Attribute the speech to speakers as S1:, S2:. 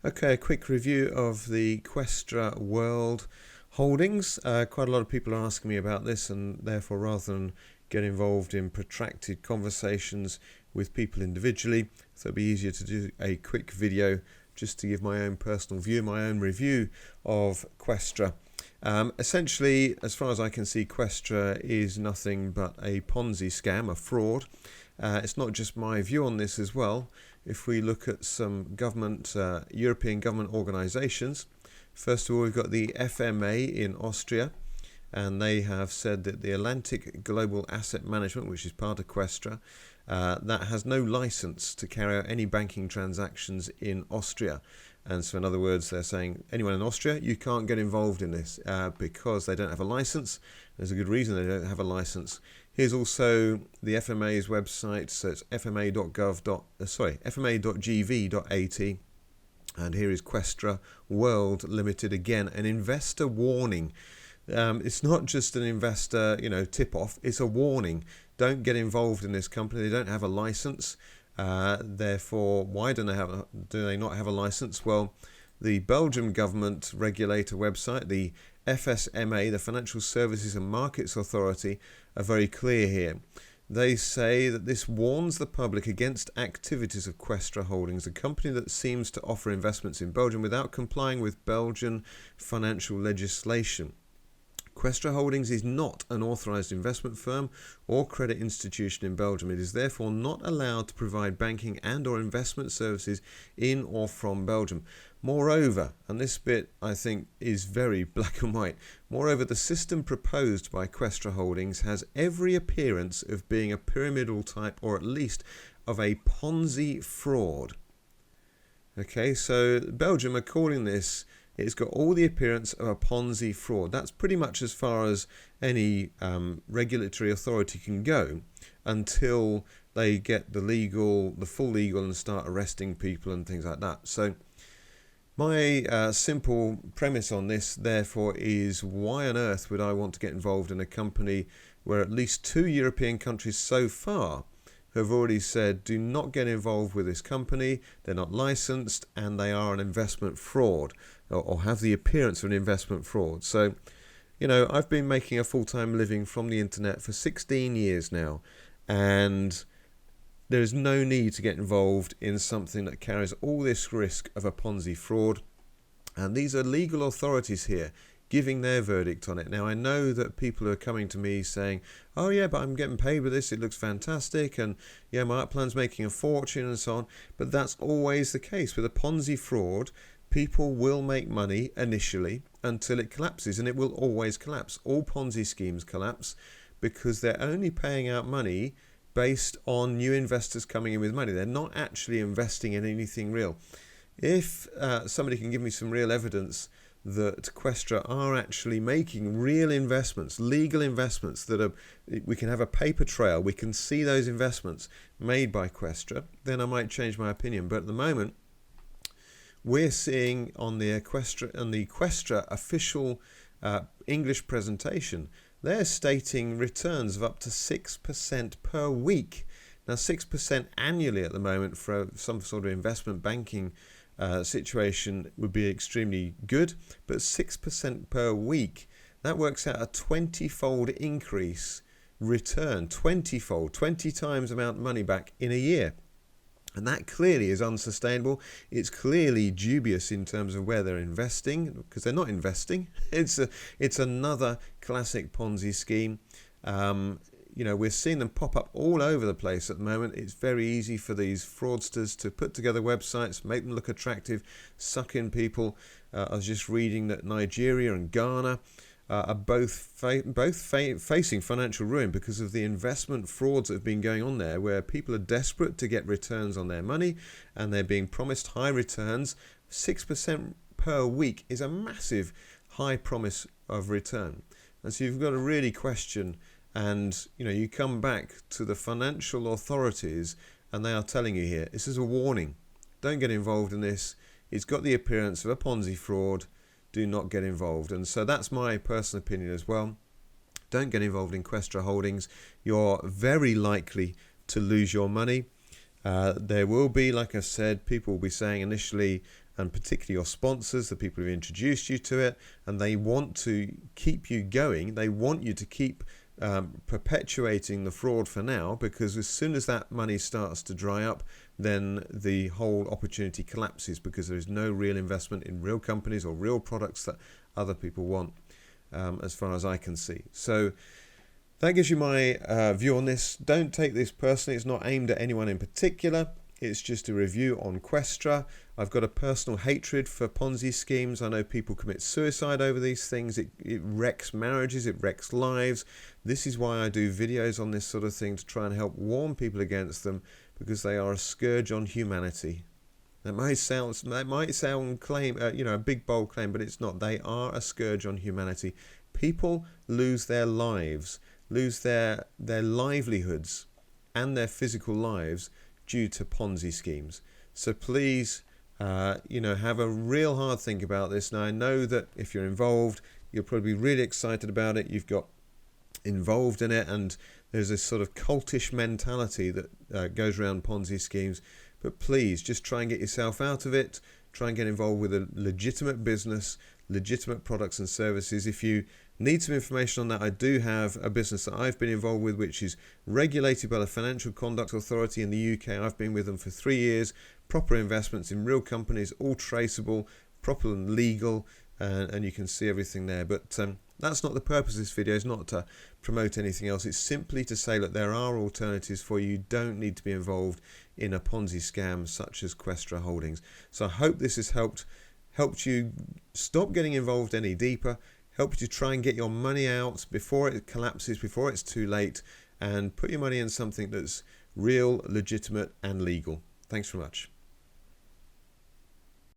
S1: Okay, a quick review of the Questra-World holdings. Quite a lot of people are asking me about this, and therefore rather than get involved in protracted conversations with people individually, so it'll be easier to do a quick video just to give my own personal view, my own review of Questra. Essentially, as far as I can see, Questra is nothing but a Ponzi scam, a fraud. It's not just my view on this as well. If we look at some government, European government organisations, first of all, we've got the FMA in Austria, and they have said that the Atlantic Global Asset Management, which is part of Questra, that has no licence to carry out any banking transactions in Austria. And so in other words, they're saying anyone in Austria, you can't get involved in this because they don't have a licence. There's a good reason they don't have a licence. Here's also the FMA's website, so it's fma.gv.at, and here is questra-world-ltd, again, an investor warning. It's not just an investor, tip-off, it's a warning. Don't get involved in this company. They don't have a license. Therefore, why do they not have a license? Well, the Belgium government regulator website, the FSMA, the Financial Services and Markets Authority, are very clear here. They say that this warns the public against activities of Questra Holdings, a company that seems to offer investments in Belgium without complying with Belgian financial legislation. Questra Holdings is not an authorised investment firm or credit institution in Belgium. It is therefore not allowed to provide banking and or investment services in or from Belgium. Moreover, and this bit I think is very black and white, moreover, the system proposed by Questra Holdings has every appearance of being a pyramidal type, or at least of a Ponzi fraud. Okay, so Belgium are calling this, it's got all the appearance of a Ponzi fraud. That's pretty much as far as any regulatory authority can go until they get the full legal and start arresting people and things like that. So my simple premise on this, therefore, is why on earth would I want to get involved in a company where at least 2 European countries so far have already said do not get involved with this company, they're not licensed, and they are an investment fraud, or have the appearance of an investment fraud. So, I've been making a full-time living from the internet for 16 years now, and there is no need to get involved in something that carries all this risk of a Ponzi fraud. And these are legal authorities here giving their verdict on it. Now, I know that people are coming to me saying, oh yeah, but I'm getting paid with this, it looks fantastic, and yeah, my plan's making a fortune and so on. But that's always the case. With a Ponzi fraud, people will make money initially until it collapses, and it will always collapse. All Ponzi schemes collapse because they're only paying out money based on new investors coming in with money. They're not actually investing in anything real. If somebody can give me some real evidence that Questra are actually making real investments, legal investments, we can have a paper trail, we can see those investments made by Questra, then I might change my opinion. But at the moment, we're seeing on the Questra official English presentation, they're stating returns of up to 6% per week. Now, 6% annually at the moment for some sort of investment banking situation would be extremely good, but 6% per week, that works out a 20-fold increase return, 20-fold, 20 times amount of money back in a year. And that clearly is unsustainable. It's clearly dubious in terms of where they're investing, because they're not investing. It's another classic Ponzi scheme. We're seeing them pop up all over the place at the moment. It's very easy for these fraudsters to put together websites, make them look attractive, suck in people. I was just reading that Nigeria and Ghana are both facing financial ruin because of the investment frauds that have been going on there, where people are desperate to get returns on their money and they're being promised high returns. 6% per week is a massive high promise of return. And so you've got to really question, and you come back to the financial authorities and they are telling you here, this is a warning. Don't get involved in this. It's got the appearance of a Ponzi fraud. Do not get involved. And so that's my personal opinion as well. Don't get involved in Questra Holdings. You're very likely to lose your money. There will be, like I said, people will be saying initially, and particularly your sponsors, the people who introduced you to it, and they want to keep you going. They want you to keep perpetuating the fraud for now, because as soon as that money starts to dry up, then the whole opportunity collapses, because there is no real investment in real companies or real products that other people want, as far as I can see. So that gives you my view on this. Don't take this personally. It's not aimed at anyone in particular. It's just a review on Questra. I've got a personal hatred for Ponzi schemes. I know people commit suicide over these things. It wrecks marriages. It wrecks lives. This is why I do videos on this sort of thing, to try and help warn people against them, because they are a scourge on humanity. That might sound claim, a big bold claim, but it's not. They are a scourge on humanity. People lose their lives, lose their livelihoods and their physical lives due to Ponzi schemes. So please, have a real hard think about this. Now, I know that if you're involved, you'll probably be really excited about it. You've got involved in it, and there's this sort of cultish mentality that goes around Ponzi schemes. But please, just try and get yourself out of it. Try and get involved with a legitimate business, legitimate products and services. If you need some information on that, I do have a business that I've been involved with, which is regulated by the Financial Conduct Authority in the UK. I've been with them for 3 years. Proper investments in real companies, all traceable, proper and legal, and you can see everything there. But that's not the purpose of this video. It's not to promote anything else. It's simply to say that there are alternatives for you. You don't need to be involved in a Ponzi scam such as Questra Holdings. So I hope this has helped you stop getting involved any deeper, helped you try and get your money out before it collapses, before it's too late, and put your money in something that's real, legitimate and legal. Thanks very much.